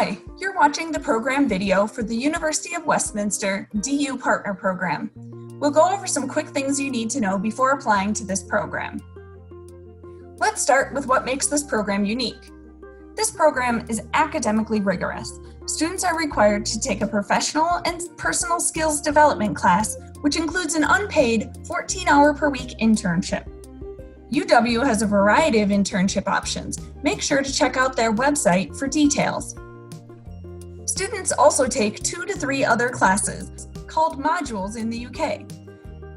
Hi, you're watching the program video for the University of Westminster DU Partner Program. We'll go over some quick things you need to know before applying to this program. Let's start with what makes this program unique. This program is academically rigorous. Students are required to take a professional and personal skills development class, which includes an unpaid 14-hour per week internship. UW has a variety of internship options. Make sure to check out their website for details. Students also take 2 to 3 other classes, called modules in the UK.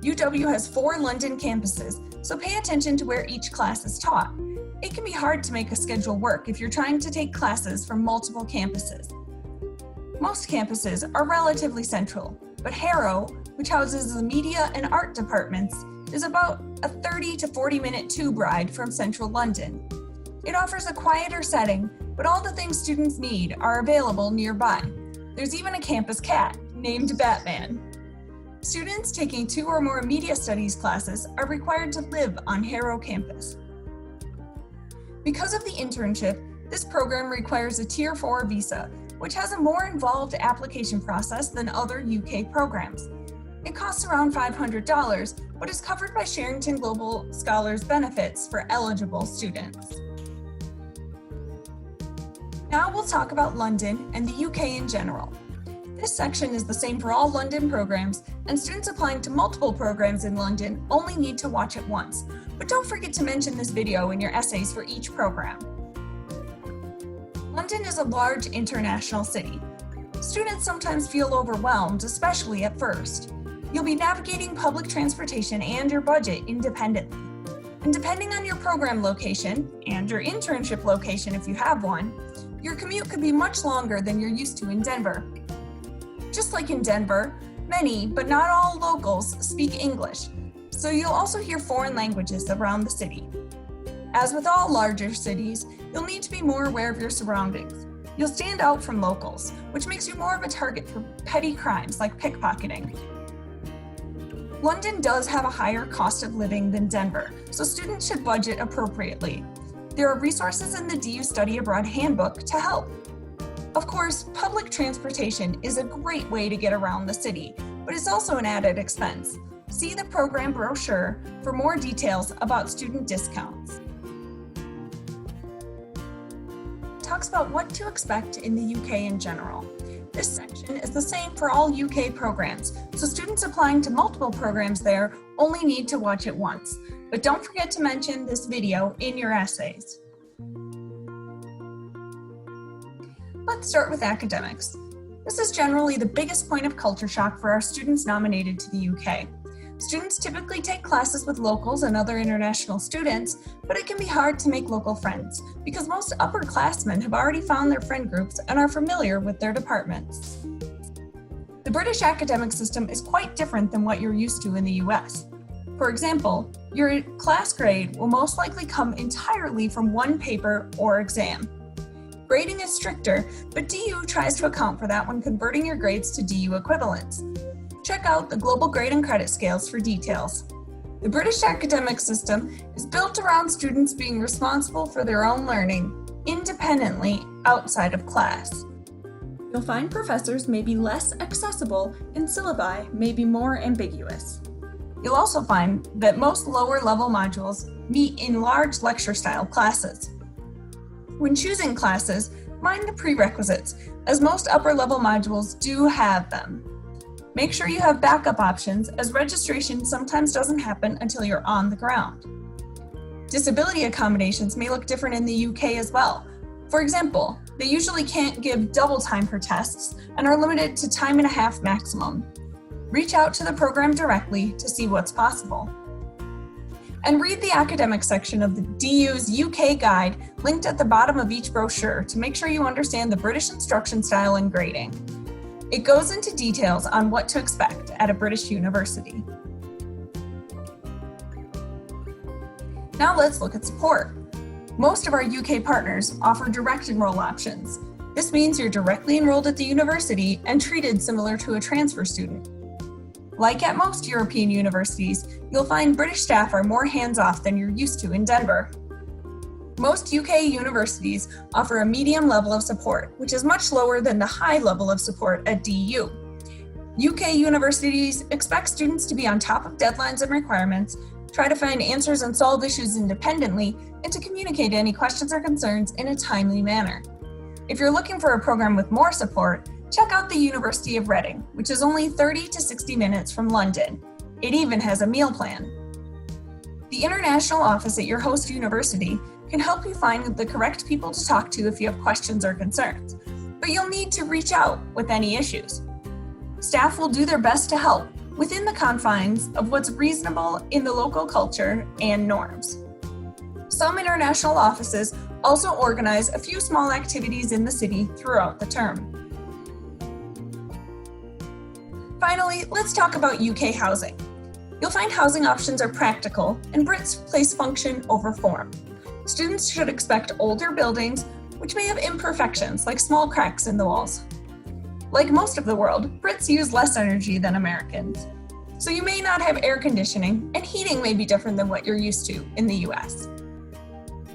UW has 4 London campuses, so pay attention to where each class is taught. It can be hard to make a schedule work if you're trying to take classes from multiple campuses. Most campuses are relatively central, but Harrow, which houses the media and art departments, is about a 30 to 40-minute tube ride from central London. It offers a quieter setting, but all the things students need are available nearby. There's even a campus cat named Batman. Students taking 2 or more media studies classes are required to live on Harrow campus. Because of the internship, this program requires a Tier 4 visa, which has a more involved application process than other UK programs. It costs around $500, but is covered by Sherrington Global Scholars benefits for eligible students. Now we'll talk about London and the UK in general. This section is the same for all London programs, and students applying to multiple programs in London only need to watch it once. But don't forget to mention this video in your essays for each program. London is a large international city. Students sometimes feel overwhelmed, especially at first. You'll be navigating public transportation and your budget independently. And depending on your program location, and your internship location if you have one, your commute could be much longer than you're used to in Denver. Just like in Denver, many, but not all locals speak English, so you'll also hear foreign languages around the city. As with all larger cities, you'll need to be more aware of your surroundings. You'll stand out from locals, which makes you more of a target for petty crimes like pickpocketing. London does have a higher cost of living than Denver, so students should budget appropriately. There are resources in the DU Study Abroad Handbook to help. Of course, public transportation is a great way to get around the city, but it's also an added expense. See the program brochure for more details about student discounts. It talks about what to expect in the UK in general. This section is the same for all UK programs, so students applying to multiple programs there only need to watch it once. But don't forget to mention this video in your essays. Let's start with academics. This is generally the biggest point of culture shock for our students nominated to the UK. Students typically take classes with locals and other international students, but it can be hard to make local friends because most upperclassmen have already found their friend groups and are familiar with their departments. The British academic system is quite different than what you're used to in the US. For example, your class grade will most likely come entirely from one paper or exam. Grading is stricter, but DU tries to account for that when converting your grades to DU equivalents. Check out the Global Grade and Credit Scales for details. The British academic system is built around students being responsible for their own learning, independently outside of class. You'll find professors may be less accessible and syllabi may be more ambiguous. You'll also find that most lower-level modules meet in large lecture-style classes. When choosing classes, mind the prerequisites, as most upper-level modules do have them. Make sure you have backup options, as registration sometimes doesn't happen until you're on the ground. Disability accommodations may look different in the UK as well. For example, they usually can't give double time for tests and are limited to time and a half maximum. Reach out to the program directly to see what's possible. And read the academic section of the DU's UK guide linked at the bottom of each brochure to make sure you understand the British instruction style and grading. It goes into details on what to expect at a British university. Now let's look at support. Most of our UK partners offer direct enroll options. This means you're directly enrolled at the university and treated similar to a transfer student. Like at most European universities, you'll find British staff are more hands-off than you're used to in Denver. Most UK universities offer a medium level of support, which is much lower than the high level of support at DU. UK universities expect students to be on top of deadlines and requirements, try to find answers and solve issues independently, and to communicate any questions or concerns in a timely manner. If you're looking for a program with more support, check out the University of Reading, which is only 30 to 60 minutes from London. It even has a meal plan. The international office at your host university can help you find the correct people to talk to if you have questions or concerns, but you'll need to reach out with any issues. Staff will do their best to help within the confines of what's reasonable in the local culture and norms. Some international offices also organize a few small activities in the city throughout the term. Finally, let's talk about UK housing. You'll find housing options are practical and Brits place function over form. Students should expect older buildings, which may have imperfections like small cracks in the walls. Like most of the world, Brits use less energy than Americans. So you may not have air conditioning, and heating may be different than what you're used to in the US.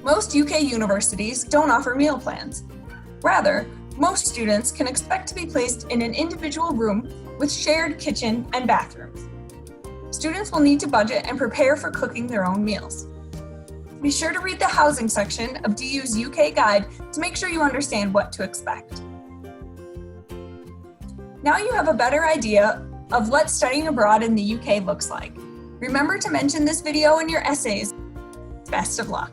Most UK universities don't offer meal plans. Rather, most students can expect to be placed in an individual room with shared kitchen and bathrooms. Students will need to budget and prepare for cooking their own meals. Be sure to read the housing section of DU's UK guide to make sure you understand what to expect. Now you have a better idea of what studying abroad in the UK looks like. Remember to mention this video in your essays. Best of luck.